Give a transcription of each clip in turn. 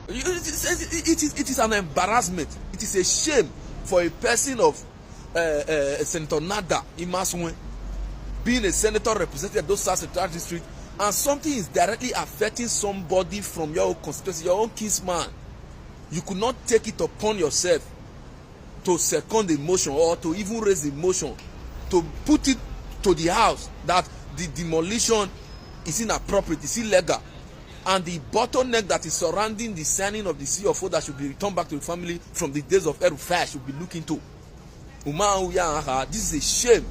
It is an embarrassment. It is a shame for a person of Senator Nada Imaswe being a senator representing those South Central District, and something is directly affecting somebody from your own constituency, your own kinsman. You could not take it upon yourself to second the motion or to even raise the motion to put it to the House that the demolition is inappropriate, is illegal, and the bottleneck that is surrounding the signing of the CFO that should be returned back to the family from the days of El-Rufai should be looked into. This is a shame,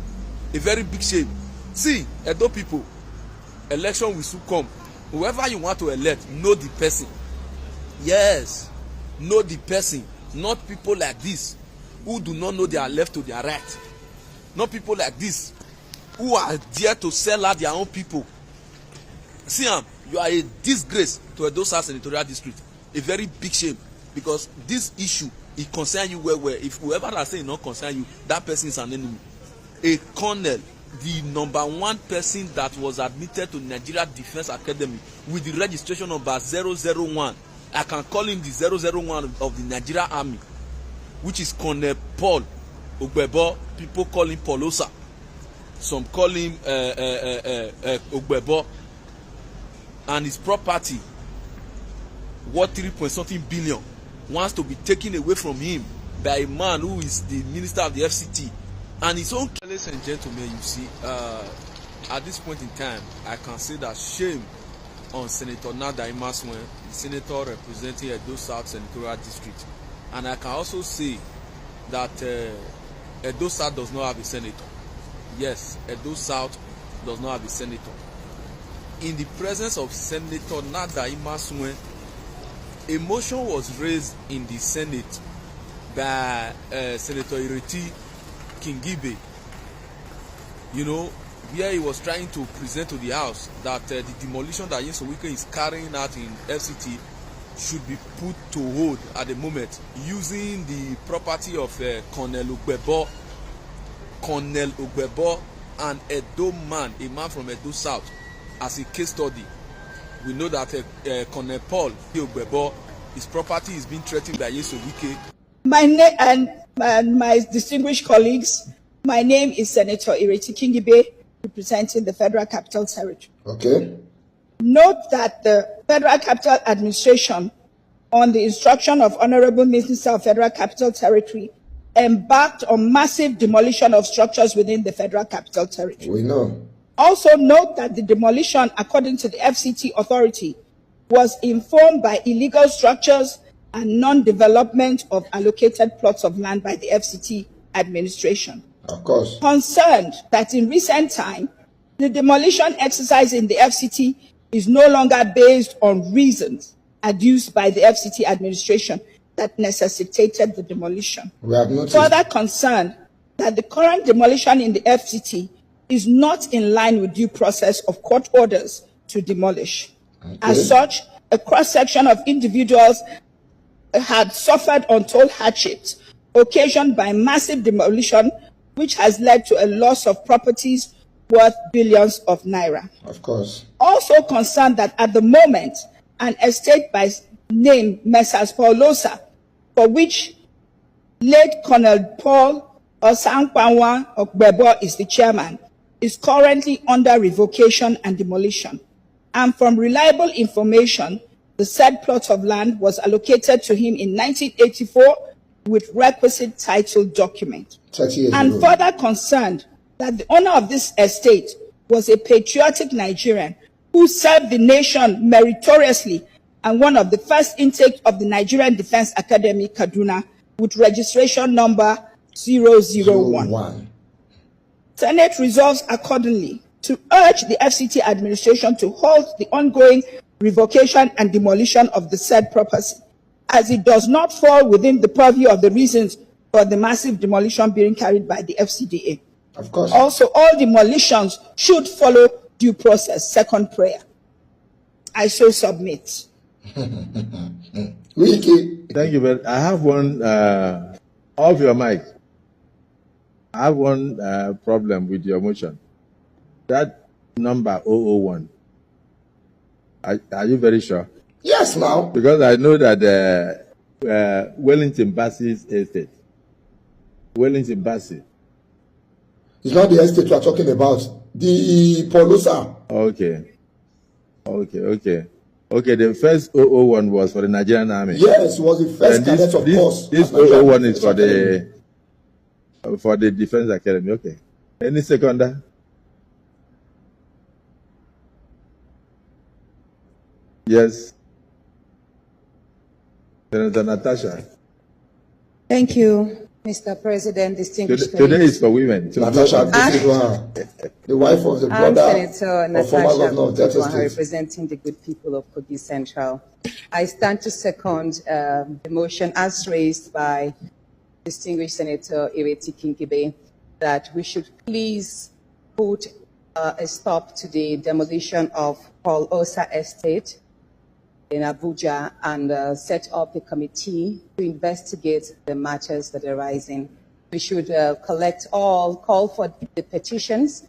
a very big shame. See, Edo people, election will soon come. Whoever you want to elect, know the person. Yes, know the person. Not people like this who do not know their left to their right. Not people like this who are there to sell out their own people. See, you are a disgrace to Edo South Senatorial District. A very big shame, because this issue, it concerns you well. If whoever has said it not concern you, that person is an enemy. A colonel, the #1 person that was admitted to Nigeria Defense Academy with the registration number 001. I can call him the 001 of the Nigeria Army, which is Colonel Paul Okpebholo. People call him Polosa. Some call him Okpebholo. And his property, worth 3.something billion, wants to be taken away from him by a man who is the minister of the FCT. And his own. Ladies and gentlemen, you see, at this point in time, I can say that shame on Senator Nada Imaswe, the senator representing Edo South Senatorial District. And I can also say that Edo South does not have a senator. Yes, Edo South does not have a senator. In the presence of Senator Nada Imaswe, a motion was raised in the Senate by Senator Ireti Kingibe, where he was trying to present to the House that the demolition that Nyesom Wike is carrying out in FCT should be put to hold at the moment, using the property of Colonel Okpebholo, an Edo man, a man from Edo South, as a case study. We know that Colonel Paul Okpebholo, his property is being threatened by Nyesom Wike. My name and my distinguished colleagues, my name is Senator Ireti Kingibe, representing the Federal Capital Territory. Okay. Note that the Federal Capital Administration, on the instruction of Honorable Minister of Federal Capital Territory, embarked on massive demolition of structures within the Federal Capital Territory. We know. Also note that the demolition, according to the FCT authority, was informed by illegal structures and non-development of allocated plots of land by the FCT administration. Of course. Concerned that in recent time, the demolition exercise in the FCT is no longer based on reasons adduced by the FCT administration that necessitated the demolition. We have noticed. Further concerned that the current demolition in the FCT is not in line with due process of court orders to demolish. Okay. As such, a cross-section of individuals had suffered untold hardships occasioned by massive demolition, which has led to a loss of properties worth billions of naira. Of course. Also concerned that at the moment, an estate by name Messrs. Polosa, for which late Colonel Paul Osankwanwa Okpebholo is the chairman, is currently under revocation and demolition. And from reliable information, the said plot of land was allocated to him in 1984 with requisite title document. 30 years and ago. Further concerned that the owner of this estate was a patriotic Nigerian who served the nation meritoriously and one of the first intake of the Nigerian Defense Academy, Kaduna, with registration number 001. Senate resolves accordingly to urge the FCT administration to halt the ongoing revocation and demolition of the said property, as it does not fall within the purview of the reasons for the massive demolition being carried by the FCDA. Of course. Also, all demolitions should follow due process. Second prayer. I so submit. Wiki. Thank you, but I have one off your mic. I have one problem with your motion. That number 001. Are you very sure? Yes, now. Because I know that Wellington Bassey's estate. Wellington Bassey. It's not the estate we are talking about. The Polosa. Okay. Okay, the first 001 was for the Nigerian Army. Yes, it was the first cadet, of course. This 001 is for the Defense Academy. Okay. Any seconder? Yes. Senator Natasha. Thank you, Mr. President, distinguished Today is for women. Natasha, the wife of the brother Senator of former governor of Delta Natasha, State. representing the good people of Kogi Central. I stand to second the motion as raised by distinguished Senator Ireti Kingibe that we should please put a stop to the demolition of Paul Osa Estate in Abuja and set up a committee to investigate the matters that are arising. We should call for the petitions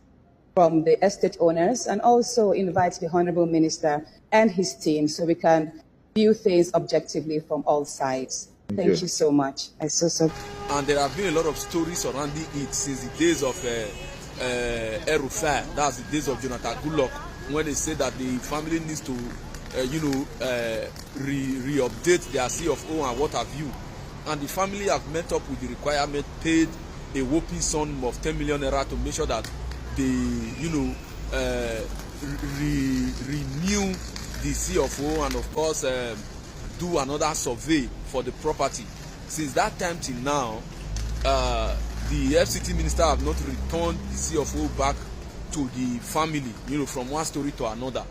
from the estate owners and also invite the Honorable Minister and his team so we can view things objectively from all sides. Thank you so much. And there have been a lot of stories surrounding it since the days of El-Rufai. That's the days of Jonathan Goodluck, when they say that the family needs to re-update their CFO and what have you. And the family have met up with the requirement, paid a whopping sum of 10 million naira to make sure that they, renew the CFO and of course do another survey for the property. Since that time till now, the FCT minister have not returned the CFO back to the family, from one story to another.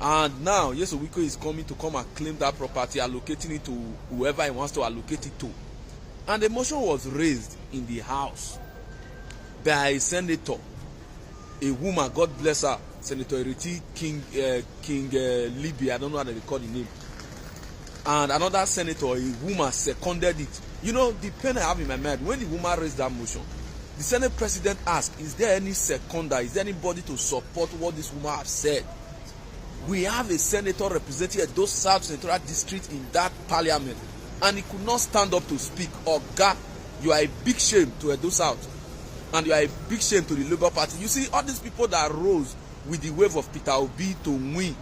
And now, Yes Owiko is coming to come and claim that property, allocating it to whoever he wants to allocate it to. And the motion was raised in the House by a senator, a woman, God bless her, Senator Ireti King Libby, I don't know how they call the name. And another senator, a woman, seconded it. The pain I have in my mind, when the woman raised that motion, the Senate President asked, is there any seconder, is there anybody to support what this woman has said? We have a senator representing Edo South Senatorial District in that parliament, and he could not stand up to speak. Oga, you are a big shame to Edo South, and you are a big shame to the Labour Party. You see, all these people that rose with the wave of Peter Obi to win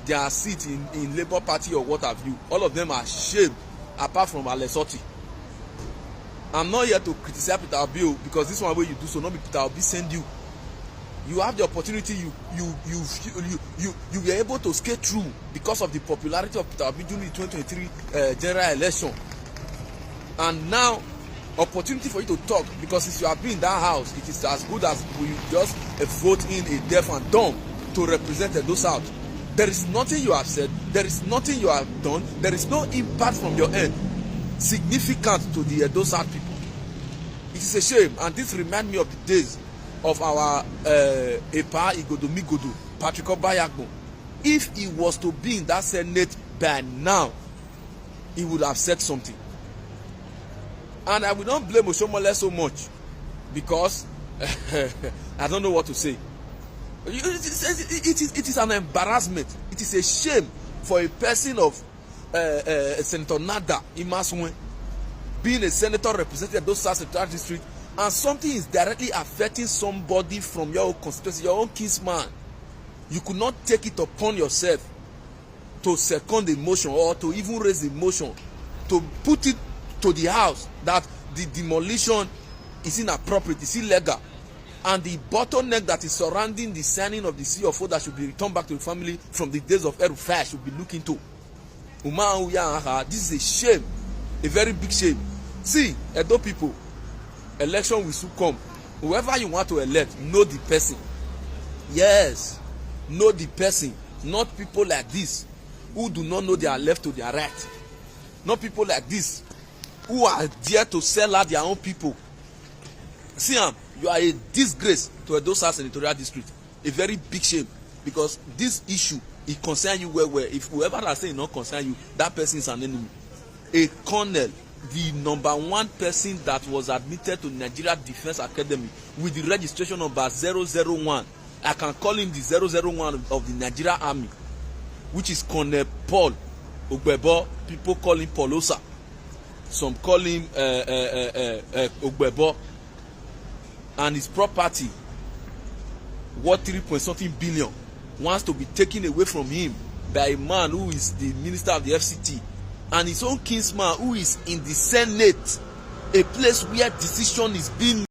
their seat in Labour Party or what have you, all of them are shamed, apart from Alesoti. I'm not here to criticize Peter Obi because this one way you do so, not be Peter Obi send you. You have the opportunity, you were able to skate through because of the popularity of Peter Obi during the 2023 general election. And now, opportunity for you to talk, because since you have been in that house, it is as good as we just vote in a deaf and dumb to represent Edo South. There is nothing you have said, there is nothing you have done, there is no impact from your end significant to the Edo South people. It is a shame, and this reminds me of the days of our Epa Igodomigodo, Patrick Obayagbo. If he was to be in that Senate by now, he would have said something. And I will not blame Oshomole so much because I don't know what to say. It is an embarrassment. It is a shame for a person of Senator Nada Imaswe being a senator representing those South Central District, and something is directly affecting somebody from your own constituency, your own kinsman. You could not take it upon yourself to second the motion or to even raise the motion to put it to the House that the demolition is inappropriate, is illegal, and the bottleneck that is surrounding the signing of the CFO that should be returned back to the family from the days of El-Rufai should be looked into. This is a shame, a very big shame. See, Edo people, election will soon come. Whoever you want to elect, know the person. Yes, know the person. Not people like this who do not know their left to their right. Not people like this who are there to sell out their own people. See, you are a disgrace to Edo South Senatorial District. A very big shame, because this issue, it concerns you well. If whoever has said it not concern you, that person is an enemy. A colonel, the number one person that was admitted to Nigeria Defense Academy with the registration number 001. I can call him the 001 of the Nigeria Army. which is Colonel Paul Okpebholo. People call him Polosa. Some call him Okpebholo. And his property, worth 3-point-something billion, wants to be taken away from him by a man who is the minister of the FCT and his own kinsman who is in the Senate, a place where decision is being